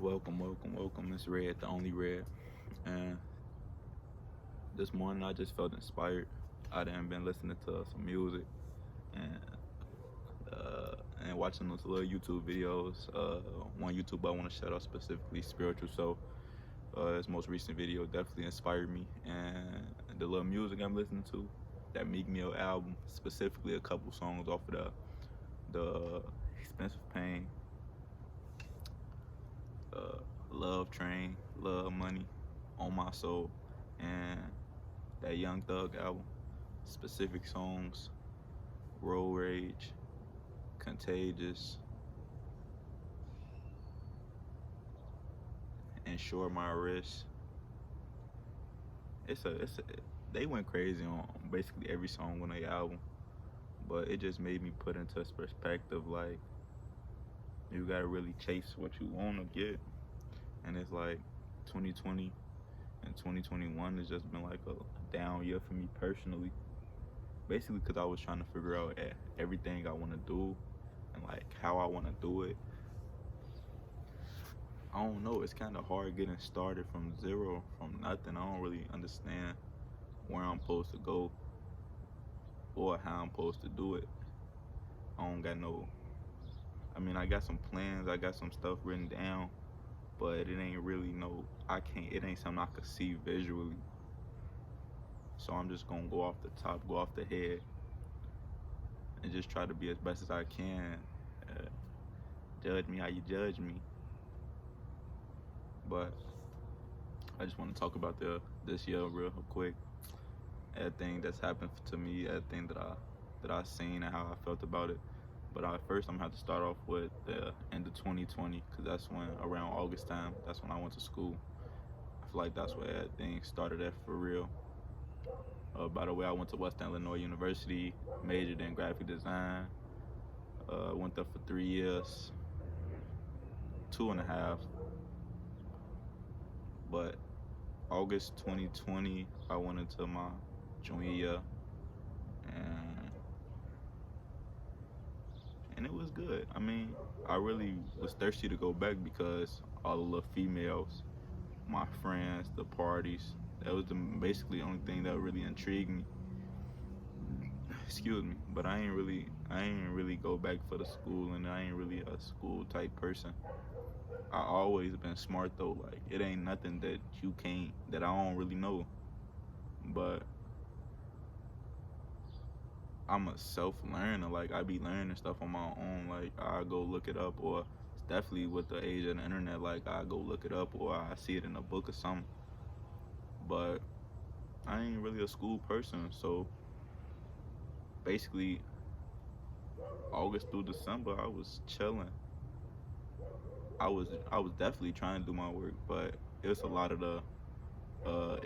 Welcome. It's Red, the only Red. And this morning I just felt inspired. I done been listening to some music and uh, and watching those little YouTube videos. One YouTube I want to shout out specifically, Spiritual Soul. His most recent video definitely inspired me, and the little music I'm listening to, that Meek Mill album, specifically a couple songs off of the Expensive Pain, uh, Love Train, Love Money, On My Soul, and that Young Thug album. Specific songs: Road Rage, Contagious, Insure My Wrist. It's a they went crazy on basically every song on the album, but it just made me put into perspective, like, you gotta really chase what you wanna get, and it's like 2020 and 2021 has just been like a down year for me personally. Basically, because I was trying to figure out everything I want to do and like how I want to do it. I don't know. It's kind of hard getting started from zero, from nothing. I don't really understand where I'm supposed to go or how I'm supposed to do it. I don't got no. I mean, I got some plans. I got some stuff written down, but it ain't really no. I can't. It ain't something I could see visually. So I'm just gonna go off the top, go off the head, and just try to be as best as I can. Uh, Judge me how you judge me, but I just want to talk about this year real quick. Everything that's happened to me, everything that I seen and how I felt about it. But first, I'm gonna have to start off with the end of 2020, because that's when, around August time, that's when I went to school. I feel like that's where everything started at for real. By the way, I went to Western Illinois University, majored in graphic design. Went there for 3 years, two and a half. But August 2020, I went into my junior year, and it was good. I mean, I really was thirsty to go back because all the little females, my friends, the parties, that was basically the only thing that really intrigued me. Excuse me, but I ain't really go back for the school, and I ain't really a school type person. I always been smart though. Like, it ain't nothing that I don't really know. But I'm a self learner. Like, I be learning stuff on my own. Like, I go look it up, or it's definitely with the age of the internet. Like, I go look it up, or I see it in a book or something. But I ain't really a school person, so basically August through December I was chilling. I was definitely trying to do my work, but it was a lot of the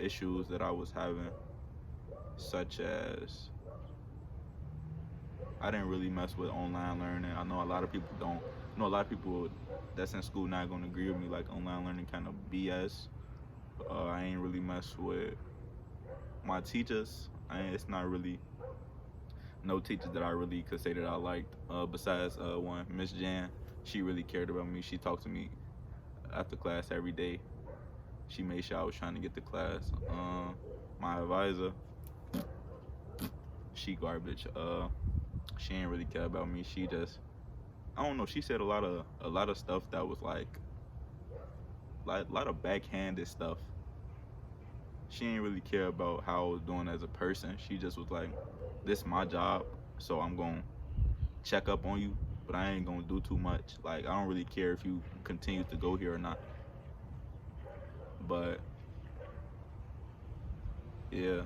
issues that I was having, such as I didn't really mess with online learning. I know a lot of people don't. I know a lot of people that's in school not gonna agree with me. Like, online learning kind of BS. I ain't really mess with my teachers. It's not really no teachers that I really could say that I liked. Besides one, Miss Jan. She really cared about me. She talked to me after class every day. She made sure I was trying to get to class. My advisor, she garbage. She ain't really care about me. She just, I don't know. She said a lot of stuff that was like a lot of backhanded stuff. She ain't really care about how I was doing as a person. She just was like, "This is my job, so I'm gonna check up on you, but I ain't gonna do too much. Like, I don't really care if you continue to go here or not." But yeah,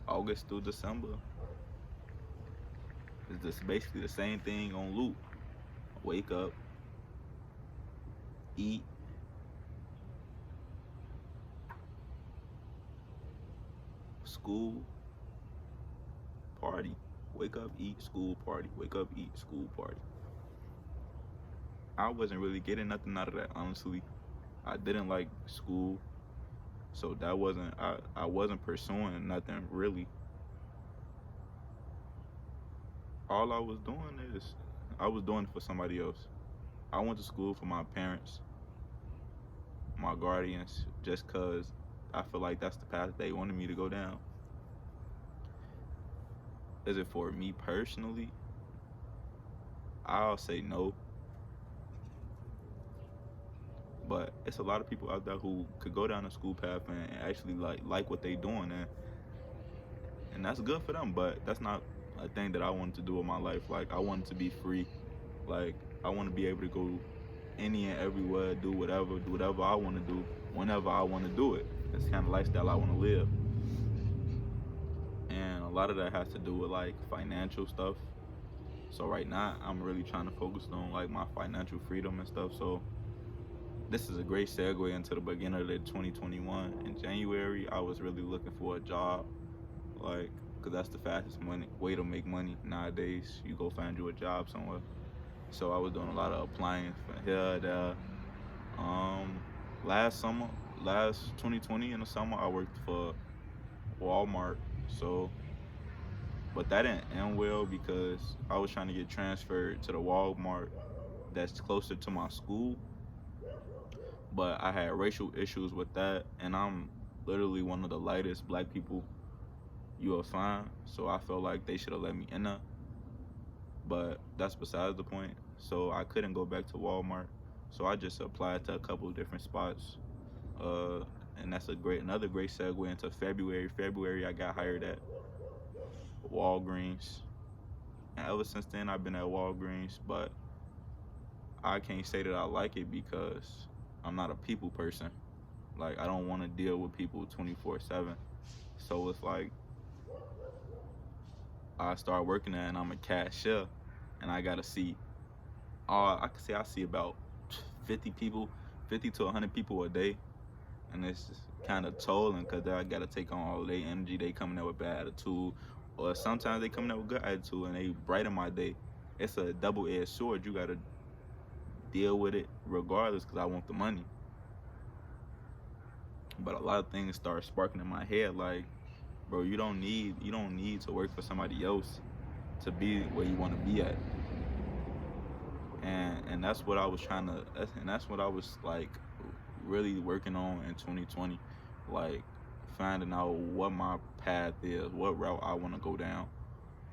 August through December is just basically the same thing on loop. Wake up, eat, school, party. Wake up, eat, school, party. Wake up, eat, school, party. I wasn't really getting nothing out of that, honestly. I didn't like school, so I wasn't pursuing nothing really. All I was doing is I was doing it for somebody else. I went to school for my parents, my guardians, just cause I feel like that's the path they wanted me to go down. Is it for me personally? I'll say no, but it's a lot of people out there who could go down the school path and actually like what they doing, and that's good for them. But that's not a thing that I wanted to do in my life. Like I wanted to be free. Like I want to be able to go any and everywhere, do whatever I want to do, whenever I want to do it. That's the kind of lifestyle I want to live. And a lot of that has to do with like financial stuff. So right now, I'm really trying to focus on like my financial freedom and stuff. So this is a great segue into the beginning of the 2021. In January, I was really looking for a job, like, cause that's the fastest way to make money nowadays. You go find you a job somewhere. So I was doing a lot of applying for here, there. Um, last summer, last 2020 in the summer, I worked for Walmart. So, but that didn't end well because I was trying to get transferred to the Walmart that's closer to my school. But I had racial issues with that, and I'm literally one of the lightest black people you will find. So I felt like they should have let me in there. But that's besides the point. So I couldn't go back to Walmart. So I just applied to a couple of different spots. Uh, and that's another great segue into February. February, I got hired at Walgreens, and ever since then, I've been at Walgreens. But I can't say that I like it because I'm not a people person. Like I don't want to deal with people 24/7. So it's like I start working there, and I'm a cashier, and I gotta see. I can say I see about 50 people, 50 to 100 people a day, and it's kind of tolling because I gotta take on all their energy. They coming out with bad attitude, or sometimes they coming out with good attitude, and they brighten my day. It's a double-edged sword. You gotta deal with it regardless because I want the money. But a lot of things start sparking in my head, like, bro, you don't need to work for somebody else to be where you want to be at. And that's what I was and that's what I was like really working on in 2020, like finding out what my path is, what route I want to go down.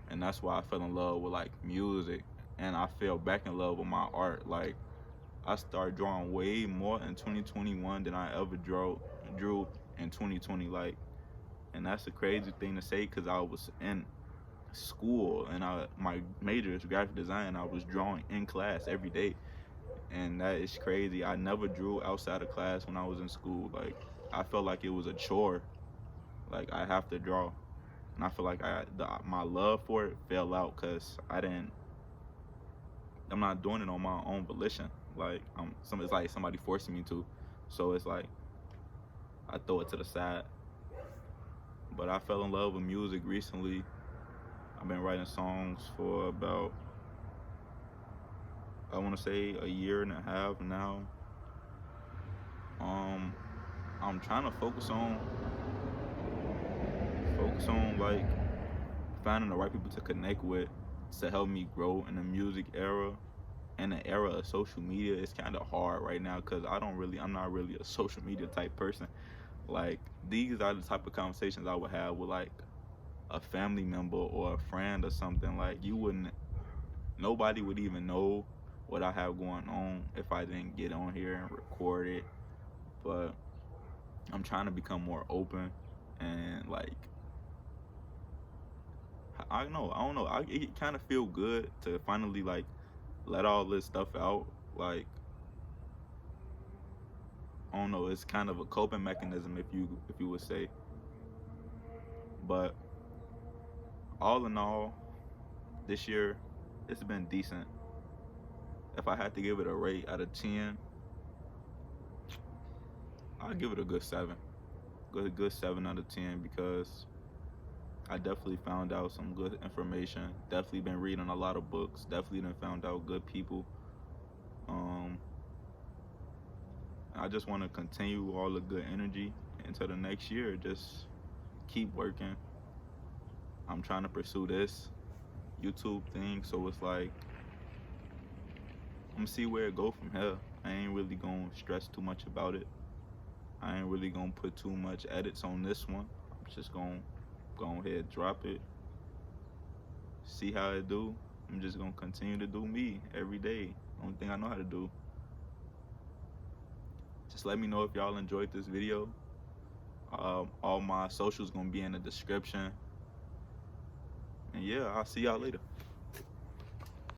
And that's why I fell in love with like music, and I fell back in love with my art. Like I started drawing way more in 2021 than I ever drew in 2020. Like, and that's a crazy thing to say because I was in school and my major is graphic design. I was drawing in class every day, and that is crazy. I never drew outside of class when I was in school. Like I felt like it was a chore. Like I have to draw, and I feel like my love for it fell out because I'm not doing it on my own volition. Like it's like somebody forcing me to. So it's like I throw it to the side. But I fell in love with music recently. I've been writing songs for about, I want to say, a year and a half now. I'm trying to focus on like finding the right people to connect with to help me grow in the music era. In the era of social media, it's kind of hard right now because I'm not really a social media type person. Like these are the type of conversations I would have with like a family member or a friend or something. Like nobody would even know what I have going on if I didn't get on here and record it. But I'm trying to become more open and like I don't know. It kind of feel good to finally like let all this stuff out. Like I don't know. It's kind of a coping mechanism, if you would say. But all in all, this year it's been decent. If I had to give it a rate out of 10, I'd give it a good 7. Good 7 out of 10 because I definitely found out some good information. Definitely been reading a lot of books. Definitely done found out good people. Um, I just want to continue all the good energy into the next year. Just keep working. I'm trying to pursue this YouTube thing, so it's like I'm gonna see where it go from here. I ain't really gonna stress too much about it. I ain't really gonna put too much edits on this one. I'm just gonna go ahead, drop it, see how it do. I'm just gonna continue to do me every day. Only thing I know how to do. Just let me know if y'all enjoyed this video. All my socials gonna be in the description. And yeah, I'll see y'all later.